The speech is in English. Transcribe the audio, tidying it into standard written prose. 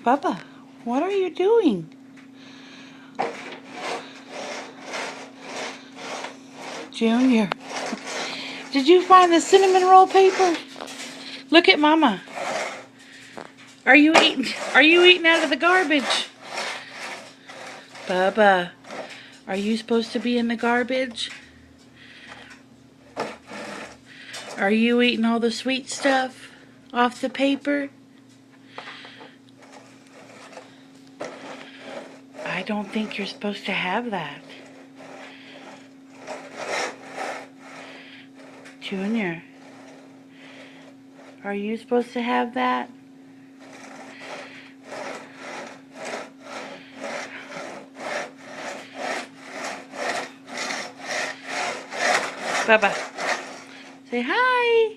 Bubba, what are you doing? Junior, did you find the cinnamon roll paper? Look at Mama. Are you eating out of the garbage? Bubba, are you supposed to be in the garbage? Are you eating all the sweet stuff off the paper? I don't think you're supposed to have that. Junior, are you supposed to have that? Bubba, say hi.